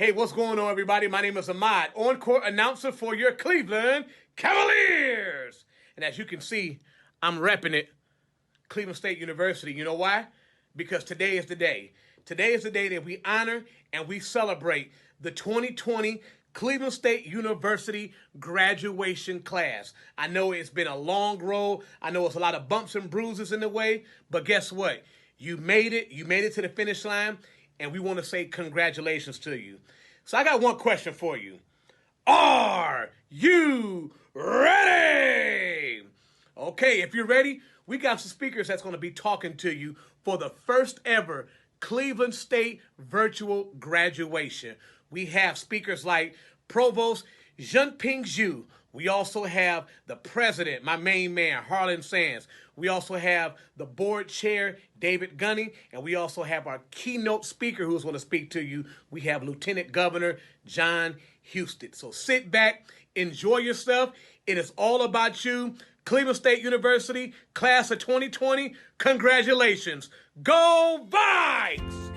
Hey, what's going on, everybody? My name is Ahmad, on-court announcer for your Cleveland Cavaliers. And as you can see, I'm repping it, Cleveland State University. You know why? Because today is the day. Today is the day that we honor and we celebrate the 2020 Cleveland State University graduation class. I know it's been a long road. I know it's a lot of bumps and bruises in the way, but guess what? You made it. You made it to the finish line, and we want to say congratulations to you. So I got one question for you. Are you ready? Okay, if you're ready, we got some speakers that's going to be talking to you for the first ever Cleveland State virtual graduation. We have speakers like Provost Jinping Zhu. We also have the president, my main man, Harlan Sands. We also have the board chair, David Gunning, and we also have our keynote speaker who's going to speak to you. We have Lieutenant Governor John Husted. So sit back, enjoy yourself. It is all about you. Cleveland State University, class of 2020, congratulations. Go Vikes!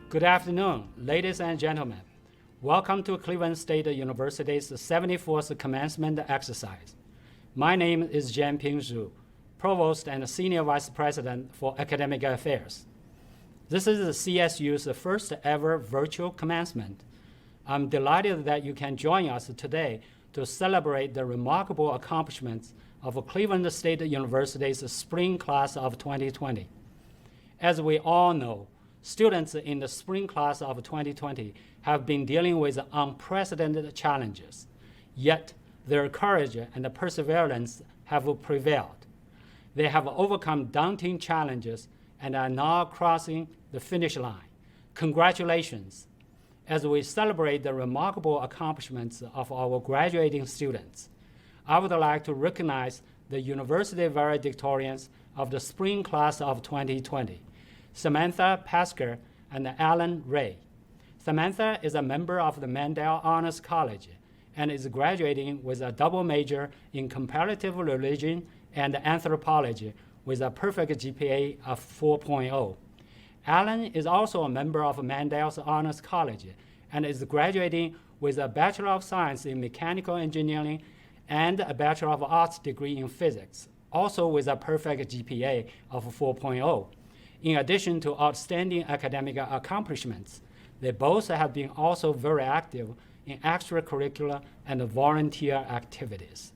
Good afternoon, ladies and gentlemen. Welcome to Cleveland State University's 74th commencement exercise. My name is Jinping Zhu, Provost and Senior Vice President for Academic Affairs. This is the CSU's first ever virtual commencement. I'm delighted that you can join us today to celebrate the remarkable accomplishments of Cleveland State University's spring class of 2020. As we all know, students in the spring class of 2020 have been dealing with unprecedented challenges, yet their courage and perseverance have prevailed. They have overcome daunting challenges and are now crossing the finish line. Congratulations! As we celebrate the remarkable accomplishments of our graduating students, I would like to recognize the university valedictorians of the spring class of 2020, Samantha Foster and Alan Ray. Samantha is a member of the Mandel Honors College and is graduating with a double major in comparative religion and anthropology with a perfect GPA of 4.0. Alan is also a member of Mandel's Honors College and is graduating with a Bachelor of Science in Mechanical Engineering and a Bachelor of Arts degree in Physics, also with a perfect GPA of 4.0. In addition to outstanding academic accomplishments, they both have been also very active in extracurricular and volunteer activities.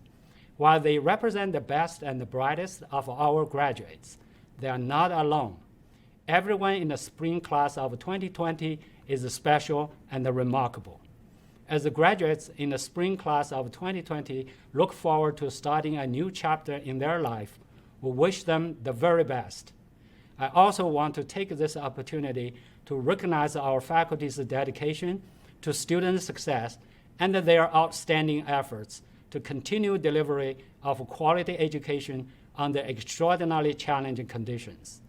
While they represent the best and the brightest of our graduates, they are not alone. Everyone in the spring class of 2020 is special and remarkable. As the graduates in the spring class of 2020 look forward to starting a new chapter in their life, we wish them the very best. I also want to take this opportunity to recognize our faculty's dedication to student success and their outstanding efforts to continue delivery of quality education under extraordinarily challenging conditions.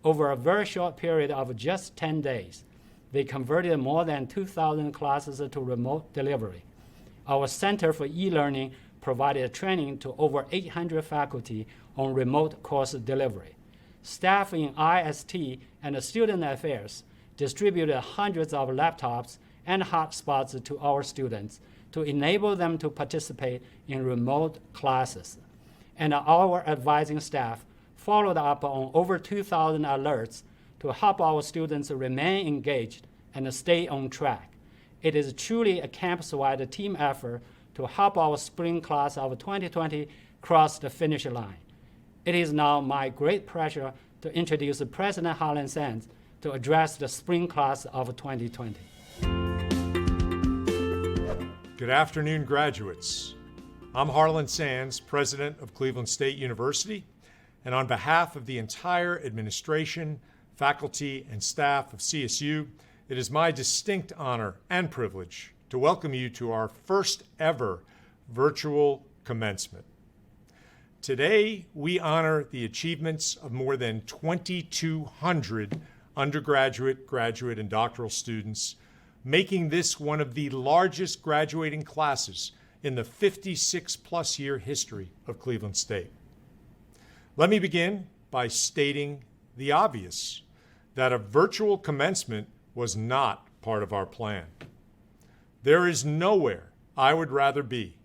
Over a very short period of just 10 days, they converted more than 2,000 classes to remote delivery. Our Center for E-Learning provided training to over 800 faculty on remote course delivery. Staff in IST and Student Affairs distributed hundreds of laptops and hotspots to our students to enable them to participate in remote classes. And our advising staff followed up on over 2,000 alerts to help our students remain engaged and stay on track. It is truly a campus-wide team effort to help our spring class of 2020 cross the finish line. It is now my great pleasure to introduce President Harlan Sands to address the spring class of 2020. Good afternoon, graduates. I'm Harlan Sands, President of Cleveland State University, and on behalf of the entire administration, faculty, and staff of CSU, it is my distinct honor and privilege to welcome you to our first ever virtual commencement. Today, we honor the achievements of more than 2,200 undergraduate, graduate, and doctoral students, making this one of the largest graduating classes in the 56-plus year history of Cleveland State. Let me begin by stating the obvious. that a virtual commencement was not part of our plan. There is nowhere I would rather be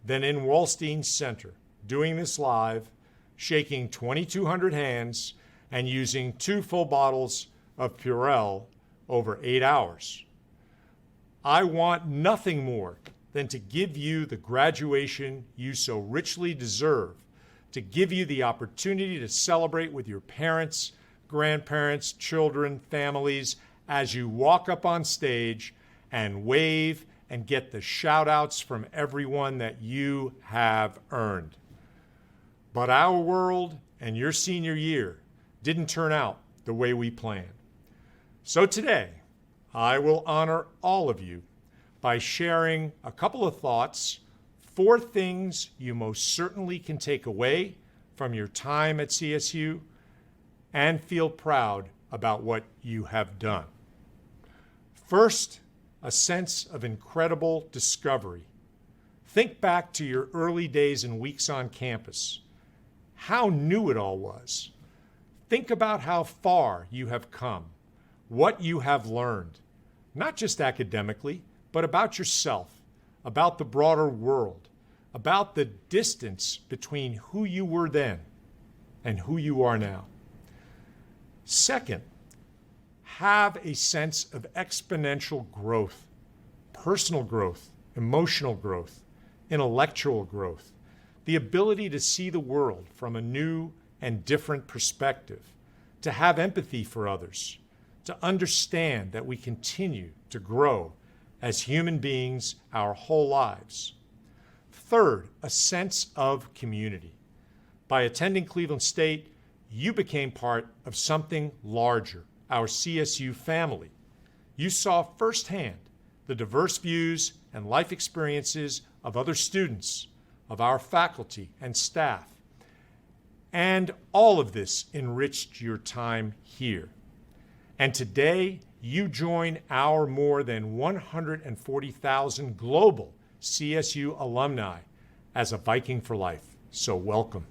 than in Wallstein Center, doing this live, shaking 2,200 hands, and using 2 full bottles of Farrell over 8 hours. I want nothing more than to give you the graduation you so richly deserve, to give you the opportunity to celebrate with your parents, grandparents, children, families, as you walk up on stage and wave and get the shout outs from everyone that you have earned. But our world and your senior year didn't turn out the way we planned. So today, I will honor all of you by sharing a couple of thoughts, 4 things you most certainly can take away from your time at CSU and feel proud about what you have done. First, a sense of incredible discovery. Think back to your early days and weeks on campus, how new it all was. Think about how far you have come, what you have learned, not just academically, but about yourself, about the broader world, about the distance between who you were then and who you are now. Second, have a sense of exponential growth, personal growth, emotional growth, intellectual growth, the ability to see the world from a new and different perspective, to have empathy for others, to understand that we continue to grow as human beings our whole lives. Third, a sense of community. By attending Cleveland State, you became part of something larger, our CSU family. You saw firsthand the diverse views and life experiences of other students, of our faculty and staff. And all of this enriched your time here. And today, you join our more than 140,000 global CSU alumni as a Viking for life. So welcome.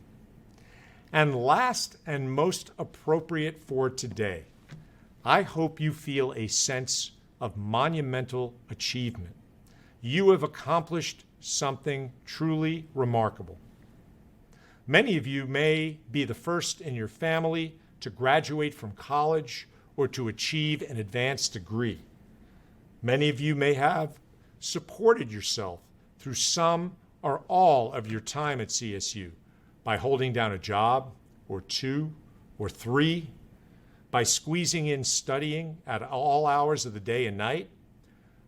And last and most appropriate for today, I hope you feel a sense of monumental achievement. You have accomplished something truly remarkable. Many of you may be the first in your family to graduate from college or to achieve an advanced degree. Many of you may have supported yourself through some or all of your time at CSU by holding down a job or 2 or 3, by squeezing in studying at all hours of the day and night,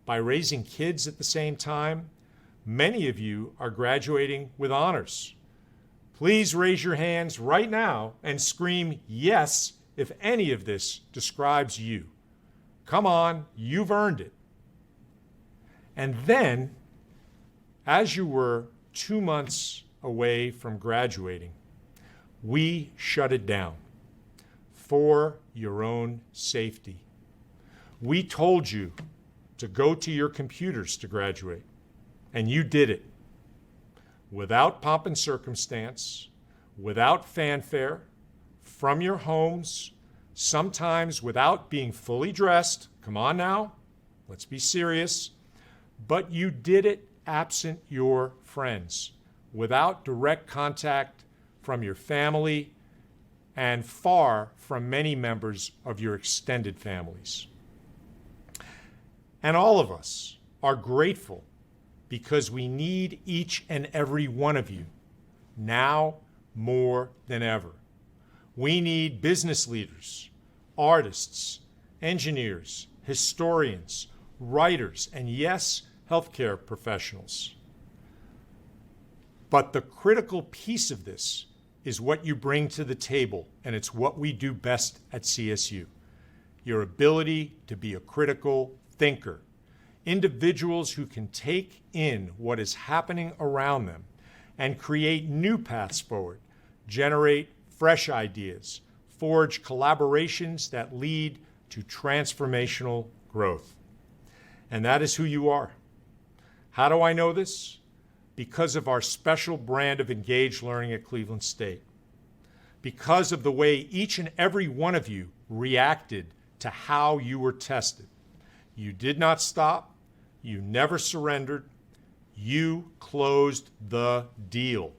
by raising kids at the same time. Many of you are graduating with honors. Please raise your hands right now and scream yes if any of this describes you. Come on, you've earned it. And then, as you were 2 months away from graduating, we shut it down for your own safety. We told you to go to your computers to graduate, and you did it without pomp and circumstance, without fanfare, from your homes, sometimes without being fully dressed. Come on now, let's be serious. But you did it absent your friends, without direct contact from your family and far from many members of your extended families. And all of us are grateful because we need each and every one of you now more than ever. We need business leaders, artists, engineers, historians, writers, and yes, healthcare professionals. But the critical piece of this is what you bring to the table, and it's what we do best at CSU. Your ability to be a critical thinker, individuals who can take in what is happening around them and create new paths forward, generate fresh ideas, forge collaborations that lead to transformational growth. And that is who you are. How do I know this? Because of our special brand of engaged learning at Cleveland State. Because of the way each and every one of you reacted to how you were tested. You did not stop. You never surrendered. You closed the deal.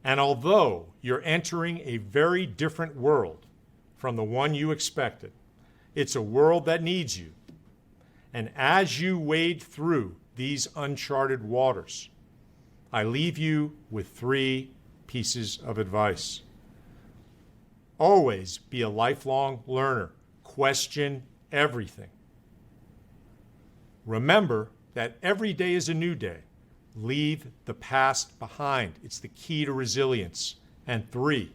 And although you're entering a very different world from the one you expected, it's a world that needs you. And as you wade through these uncharted waters, I leave you with 3 pieces of advice. Always be a lifelong learner. Question everything. Remember that every day is a new day. Leave the past behind. It's the key to resilience. And 3,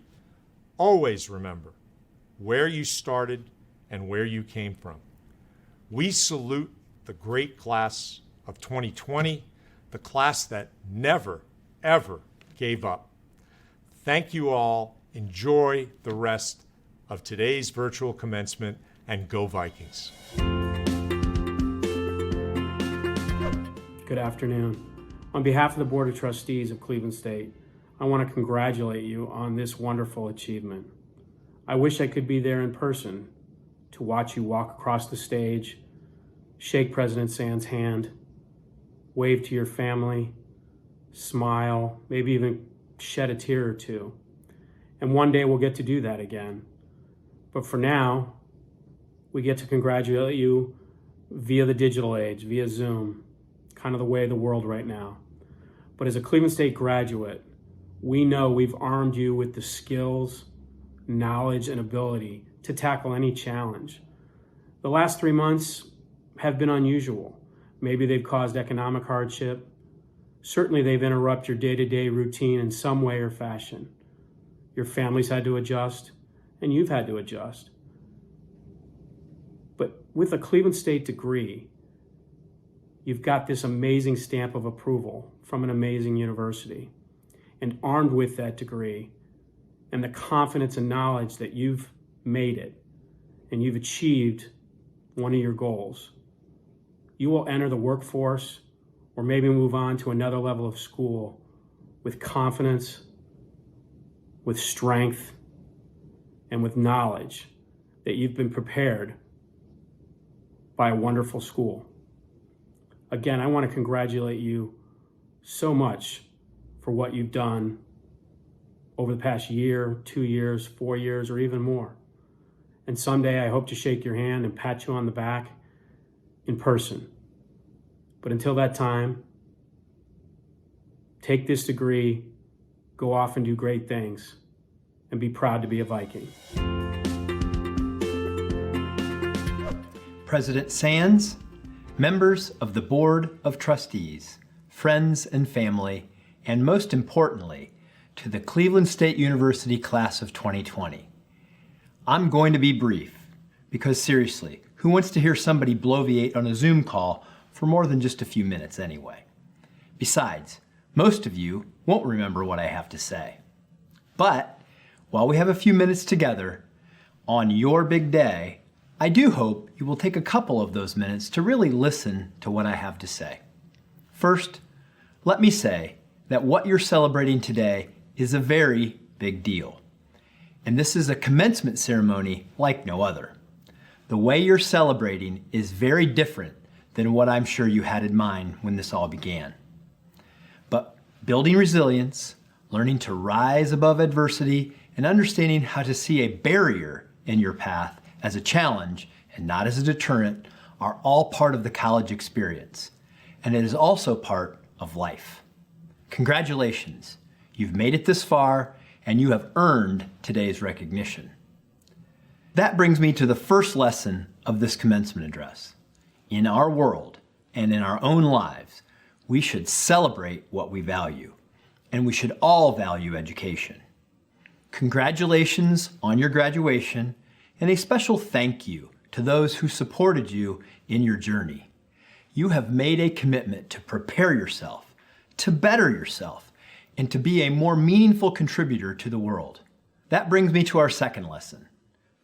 always remember where you started and where you came from. We salute the great class of 2020, the class that never, ever gave up. Thank you all. Enjoy the rest of today's virtual commencement, and go Vikings. Good afternoon. On behalf of the Board of Trustees of Cleveland State, I want to congratulate you on this wonderful achievement. I wish I could be there in person to watch you walk across the stage, shake President Sands' hand, wave to your family, smile, maybe even shed a tear or two. And one day we'll get to do that again. But for now, we get to congratulate you via the digital age, via Zoom, kind of the way of the world right now. But as a Cleveland State graduate, we know we've armed you with the skills, knowledge, and ability to tackle any challenge. The last 3 months have been unusual. Maybe they've caused economic hardship. Certainly they've interrupted your day-to-day routine in some way or fashion. Your family's had to adjust, and you've had to adjust. But with a Cleveland State degree, you've got this amazing stamp of approval from an amazing university. And armed with that degree and the confidence and knowledge that you've made it and you've achieved one of your goals, you will enter the workforce or maybe move on to another level of school with confidence, with strength, and with knowledge that you've been prepared by a wonderful school. Again, I want to congratulate you so much for what you've done over the past year, 2 years, 4 years, or even more. And someday I hope to shake your hand and pat you on the back in person. But until that time, take this degree, go off and do great things, and be proud to be a Viking. President Sands, members of the Board of Trustees, friends and family, and most importantly, to the Cleveland State University class of 2020. I'm going to be brief, because seriously, who wants to hear somebody bloviate on a Zoom call for more than just a few minutes anyway? Besides, most of you won't remember what I have to say. But while we have a few minutes together on your big day, I do hope you will take a couple of those minutes to really listen to what I have to say. First, let me say that what you're celebrating today is a very big deal. And this is a commencement ceremony like no other. The way you're celebrating is very different than what I'm sure you had in mind when this all began. But building resilience, learning to rise above adversity, and understanding how to see a barrier in your path as a challenge and not as a deterrent are all part of the college experience. And it is also part of life. Congratulations, you've made it this far and you have earned today's recognition. That brings me to the first lesson of this commencement address. In our world and in our own lives, we should celebrate what we value, and we should all value education. Congratulations on your graduation, and a special thank you to those who supported you in your journey. You have made a commitment to prepare yourself, to better yourself, and to be a more meaningful contributor to the world. That brings me to our second lesson.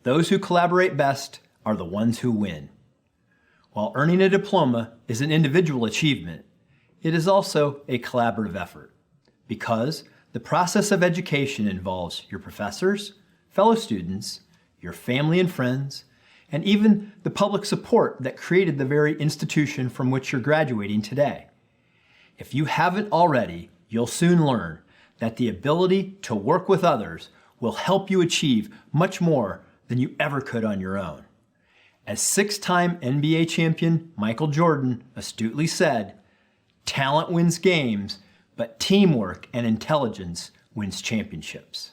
Those who collaborate best are the ones who win. While earning a diploma is an individual achievement, it is also a collaborative effort, because the process of education involves your professors, fellow students, your family and friends, and even the public support that created the very institution from which you're graduating today. If you haven't already, you'll soon learn that the ability to work with others will help you achieve much more than you ever could on your own. As 6-time NBA champion Michael Jordan astutely said, "Talent wins games, but teamwork and intelligence wins championships."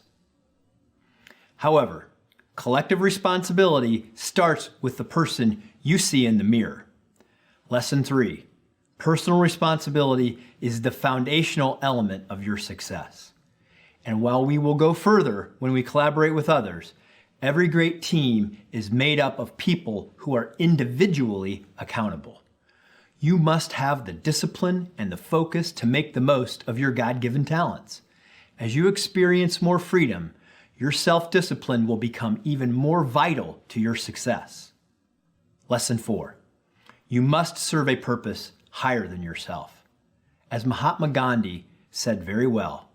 However, collective responsibility starts with the person you see in the mirror. Lesson 3. Personal responsibility is the foundational element of your success. And while we will go further when we collaborate with others, every great team is made up of people who are individually accountable. You must have the discipline and the focus to make the most of your God-given talents. As you experience more freedom, your self-discipline will become even more vital to your success. Lesson 4. You must serve a purpose higher than yourself. As Mahatma Gandhi said very well,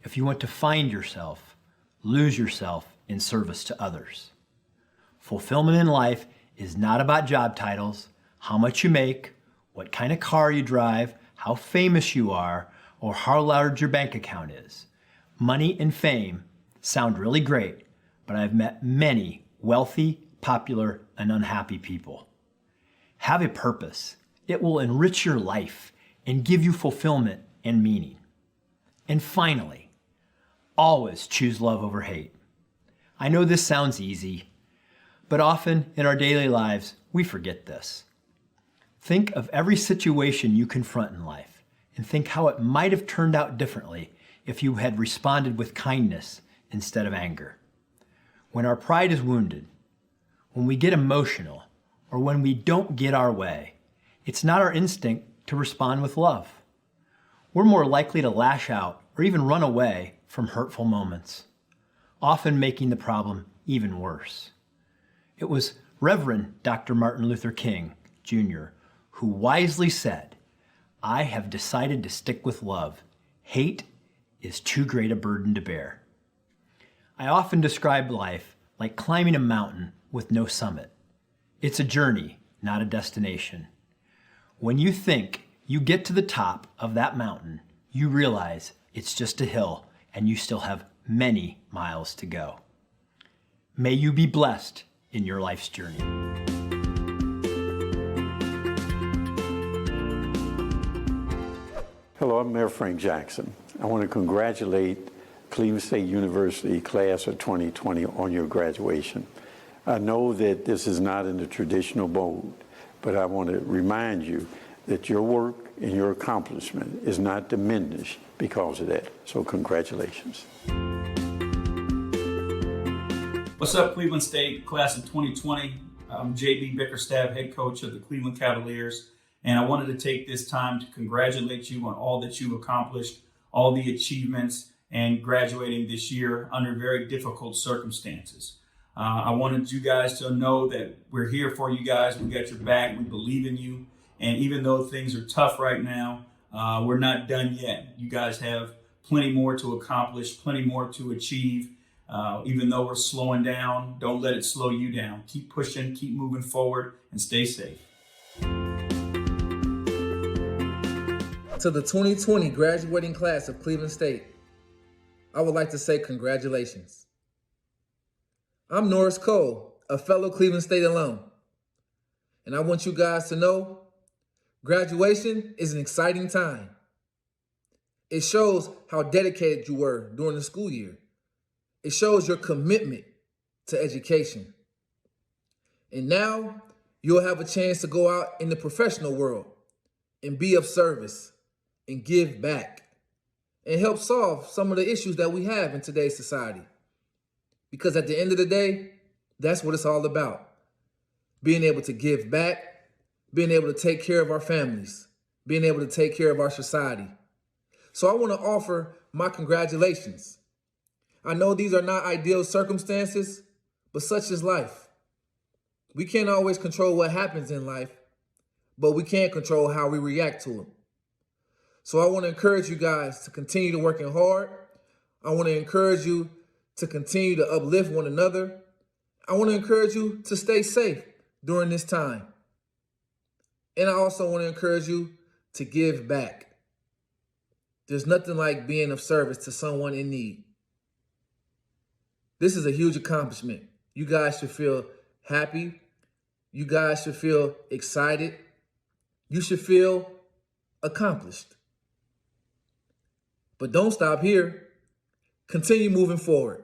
if you want to find yourself, lose yourself in service to others. Fulfillment in life is not about job titles, how much you make, what kind of car you drive, how famous you are, or how large your bank account is. Money and fame sound really great, but I've met many wealthy, popular, and unhappy people. Have a purpose. It will enrich your life and give you fulfillment and meaning. And finally, always choose love over hate. I know this sounds easy, but often in our daily lives, we forget this. Think of every situation you confront in life and think how it might have turned out differently if you had responded with kindness instead of anger. When our pride is wounded, when we get emotional, or when we don't get our way, it's not our instinct to respond with love. We're more likely to lash out or even run away from hurtful moments, often making the problem even worse. It was Reverend Dr. Martin Luther King, Jr., who wisely said, "I have decided to stick with love. Hate is too great a burden to bear." I often describe life like climbing a mountain with no summit. It's a journey, not a destination. When you think you get to the top of that mountain, you realize it's just a hill and you still have many miles to go. May you be blessed in your life's journey. Hello, I'm Mayor Frank Jackson. I want to congratulate Cleveland State University class of 2020 on your graduation. I know that this is not in the traditional mode, but I want to remind you that your work and your accomplishment is not diminished because of that. So congratulations. What's up, Cleveland State class of 2020? I'm JB Bickerstaff, head coach of the Cleveland Cavaliers, and I wanted to take this time to congratulate you on all that you've accomplished, all the achievements, and graduating this year under very difficult circumstances. I wanted you guys to know that we're here for you guys. We got your back. We believe in you. And even though things are tough right now, we're not done yet. You guys have plenty more to accomplish, plenty more to achieve. Even though we're slowing down, don't let it slow you down. Keep pushing, keep moving forward, and stay safe. To the 2020 graduating class of Cleveland State, I would like to say congratulations. I'm Norris Cole, a fellow Cleveland State alum, and I want you guys to know graduation is an exciting time. It shows how dedicated you were during the school year. It shows your commitment to education. And now you'll have a chance to go out in the professional world and be of service and give back and help solve some of the issues that we have in today's society. Because at the end of the day, that's what it's all about. Being able to give back, being able to take care of our families, being able to take care of our society. So I want to offer my congratulations. I know these are not ideal circumstances, but such is life. We can't always control what happens in life, but we can control how we react to them. So I want to encourage you guys to continue to working hard. I want to encourage you to continue to uplift one another. I want to encourage you to stay safe during this time. And I also want to encourage you to give back. There's nothing like being of service to someone in need. This is a huge accomplishment. You guys should feel happy. You guys should feel excited. You should feel accomplished. But don't stop here. Continue moving forward.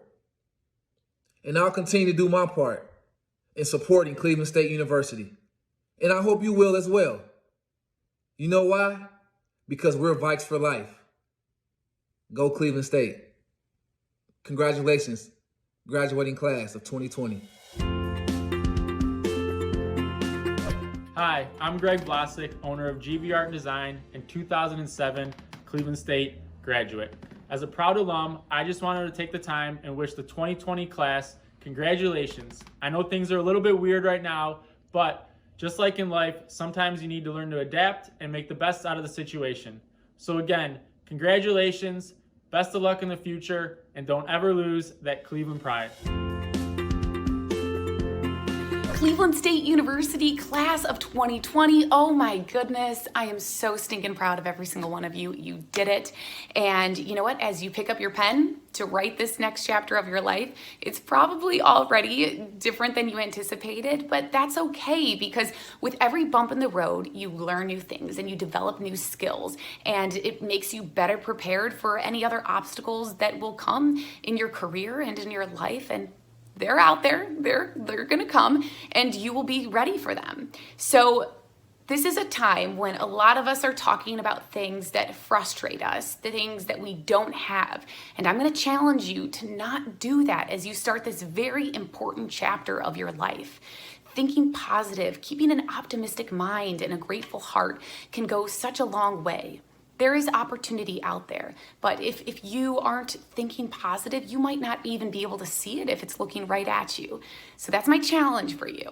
And I'll continue to do my part in supporting Cleveland State University. And I hope you will as well. You know why? Because we're Vikes for life. Go Cleveland State. Congratulations, graduating class of 2020. Hi, I'm Greg Vlasic, owner of GV Art and Design and 2007 Cleveland State graduate. As a proud alum, I just wanted to take the time and wish the 2020 class congratulations. I know things are a little bit weird right now, but just like in life, sometimes you need to learn to adapt and make the best out of the situation. So again, congratulations, best of luck in the future, and don't ever lose that Cleveland pride. Cleveland State University class of 2020. Oh my goodness, I am so stinking proud of every single one of you. You did it. And you know what? As you pick up your pen to write this next chapter of your life, it's probably already different than you anticipated, but that's okay, because with every bump in the road, you learn new things and you develop new skills, and it makes you better prepared for any other obstacles that will come in your career and in your life. And they're out there, they're gonna come, and you will be ready for them. So this is a time when a lot of us are talking about things that frustrate us, the things that we don't have. And I'm gonna challenge you to not do that as you start this very important chapter of your life. Thinking positive, keeping an optimistic mind and a grateful heart can go such a long way. There is opportunity out there, but if you aren't thinking positive, you might not even be able to see it if it's looking right at you. So that's my challenge for you.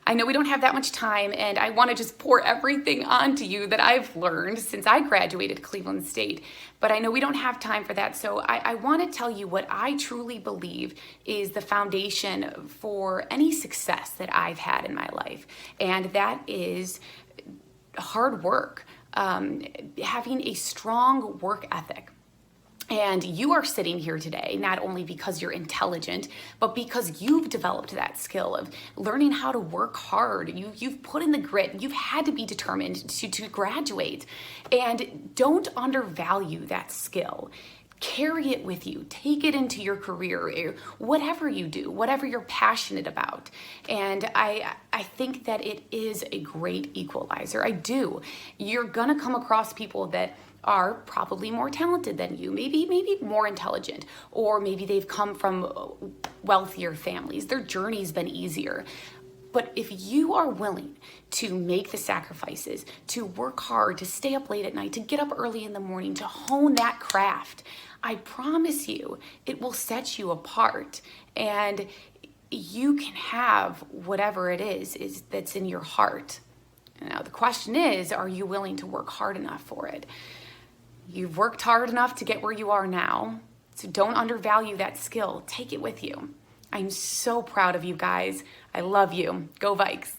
I know we don't have that much time, and I want to just pour everything onto you that I've learned since I graduated Cleveland State, but I know we don't have time for that. So I want to tell you what I truly believe is the foundation for any success that I've had in my life, and that is hard work. Having a strong work ethic. And you are sitting here today not only because you're intelligent, but because you've developed that skill of learning how to work hard. You've put in the grit. You've had to be determined to graduate. And don't undervalue that skill. Carry it with you. Take it into your career, whatever you do, whatever you're passionate about. And I think that it is a great equalizer. I do. You're gonna come across people that are probably more talented than you, maybe more intelligent, or maybe they've come from wealthier families. Their journey's been easier. But if you are willing to make the sacrifices, to work hard, to stay up late at night, to get up early in the morning, to hone that craft, I promise you it will set you apart, and you can have whatever it is that's in your heart. Now the question is, are you willing to work hard enough for it? You've worked hard enough to get where you are now, so don't undervalue that skill. Take it with you. I'm so proud of you guys. I love you. Go Vikes.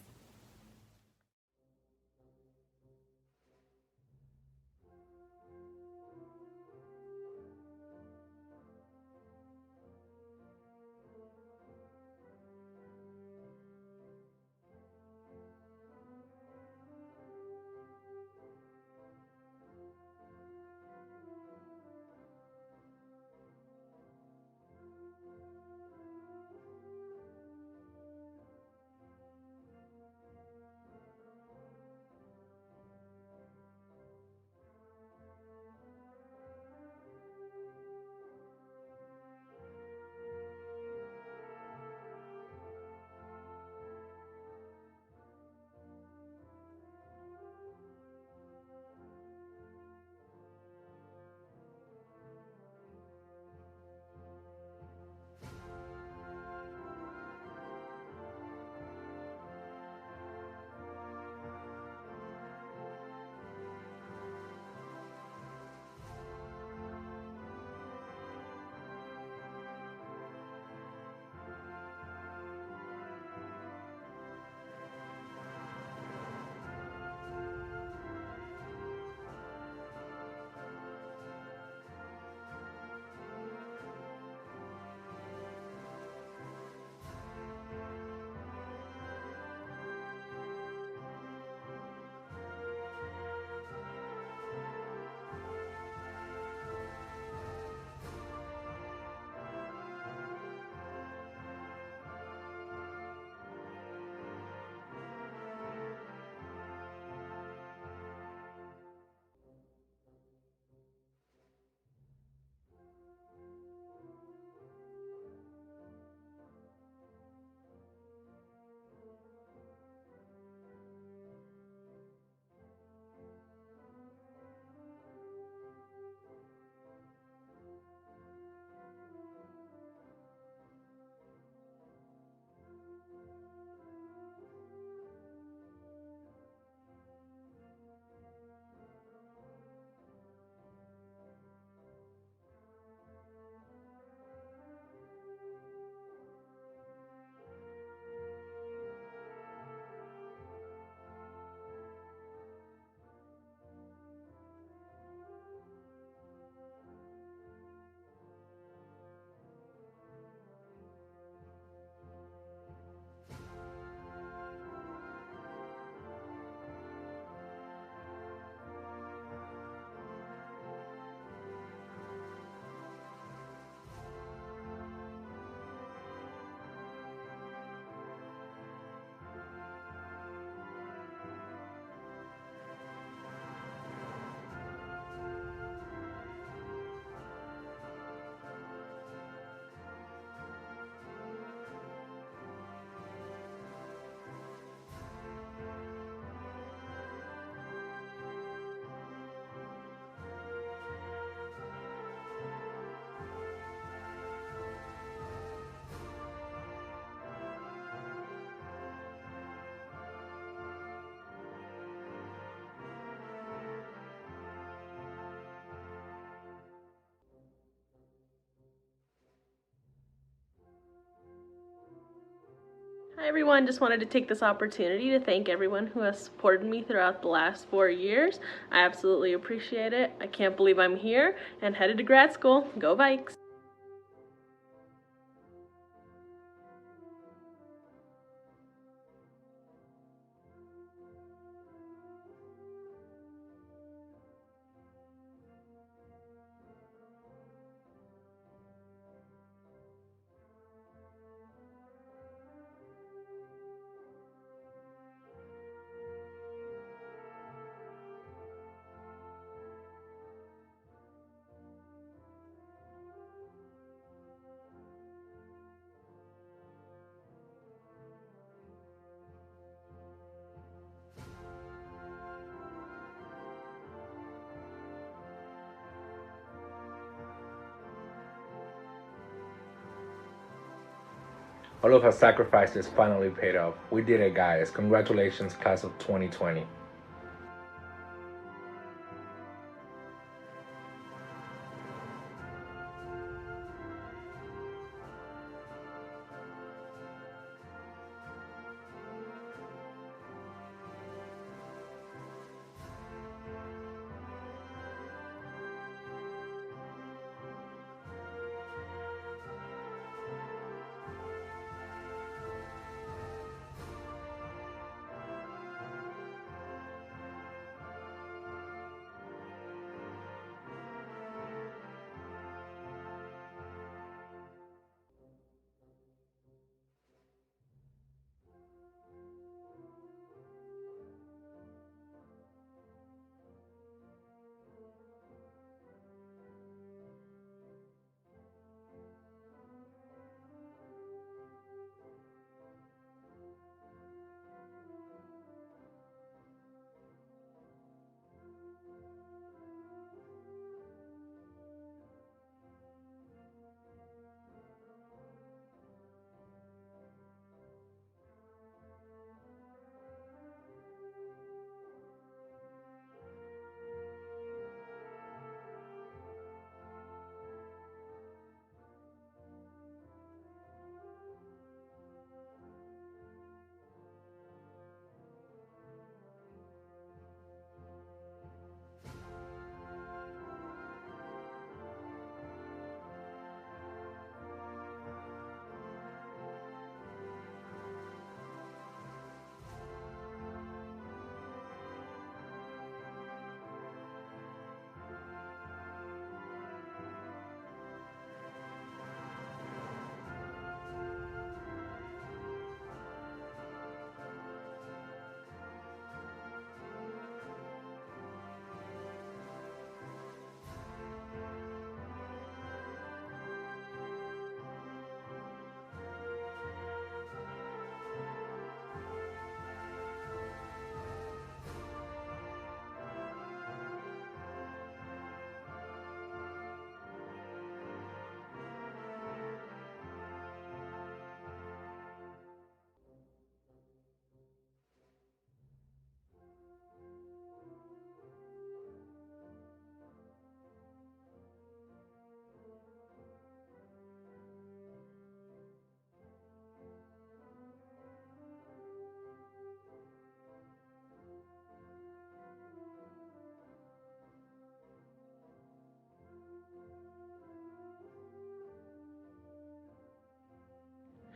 Hi everyone, just wanted to take this opportunity to thank everyone who has supported me throughout the last 4 years. I absolutely appreciate it. I can't believe I'm here and headed to grad school. Go Vikes! All of our sacrifices finally paid off. We did it, guys. Congratulations, class of 2020.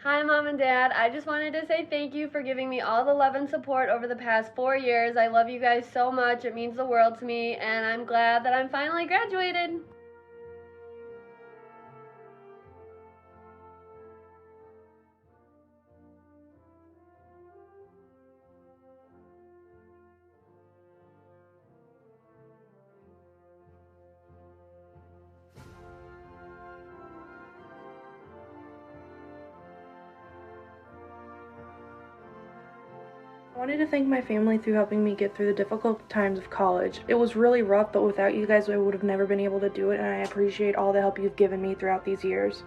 Hi, Mom and Dad. I just wanted to say thank you for giving me all the love and support over the past 4 years. I love you guys so much. It means the world to me, and I'm glad that I'm finally graduated. I wanted to thank my family through helping me get through the difficult times of college. It was really rough, but without you guys, I would have never been able to do it, and I appreciate all the help you've given me throughout these years.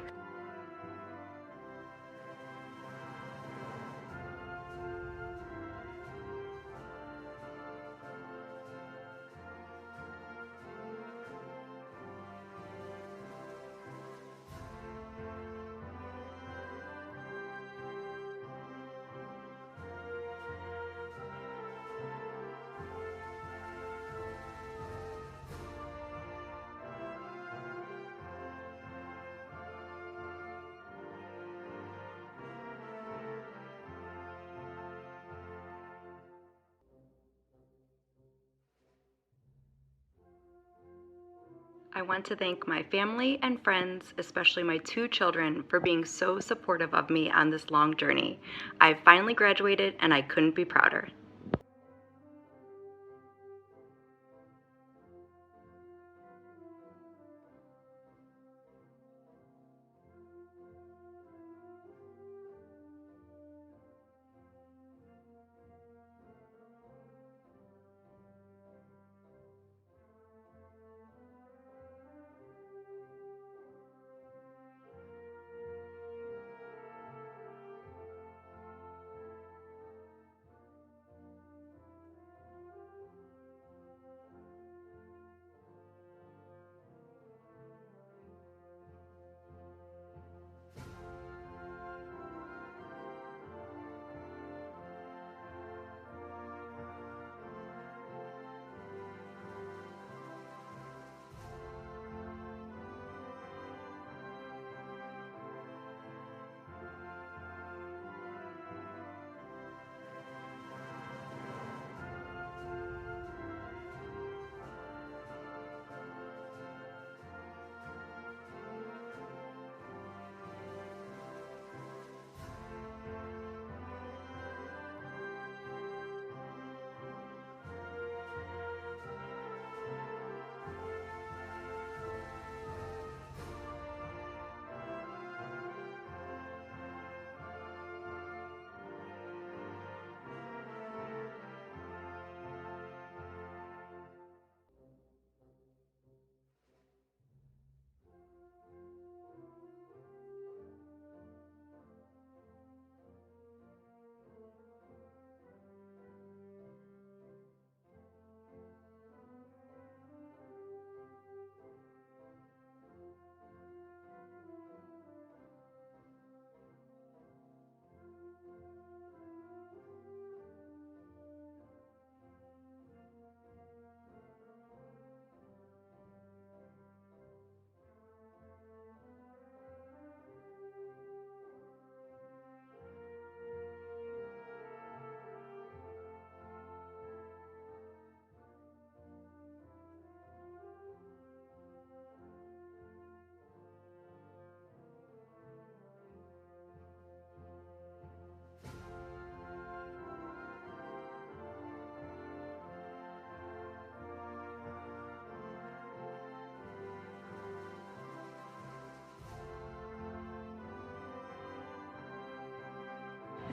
I want to thank my family and friends, especially my 2 children, for being so supportive of me on this long journey. I've finally graduated and I couldn't be prouder.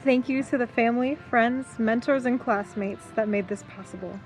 Thank you to the family, friends, mentors, and classmates that made this possible.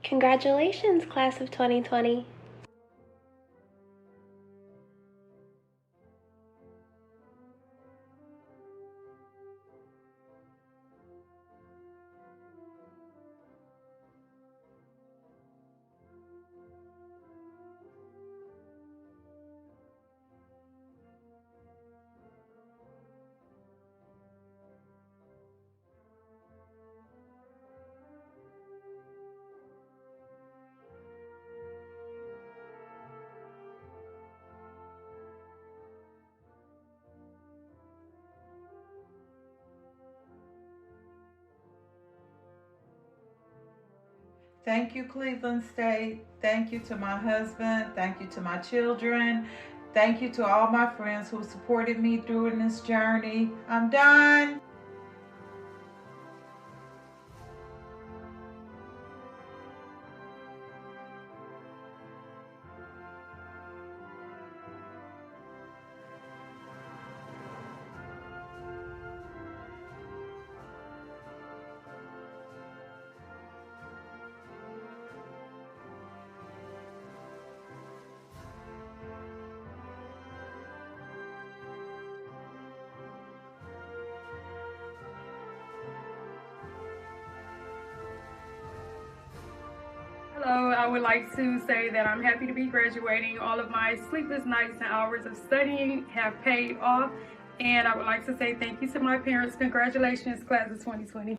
Congratulations, class of 2020. Thank you, Cleveland State. Thank you to my husband. Thank you to my children. Thank you to all my friends who supported me during this journey. I'm done. Hello, I would like to say that I'm happy to be graduating. All of my sleepless nights and hours of studying have paid off. And I would like to say thank you to my parents. Congratulations, class of 2020.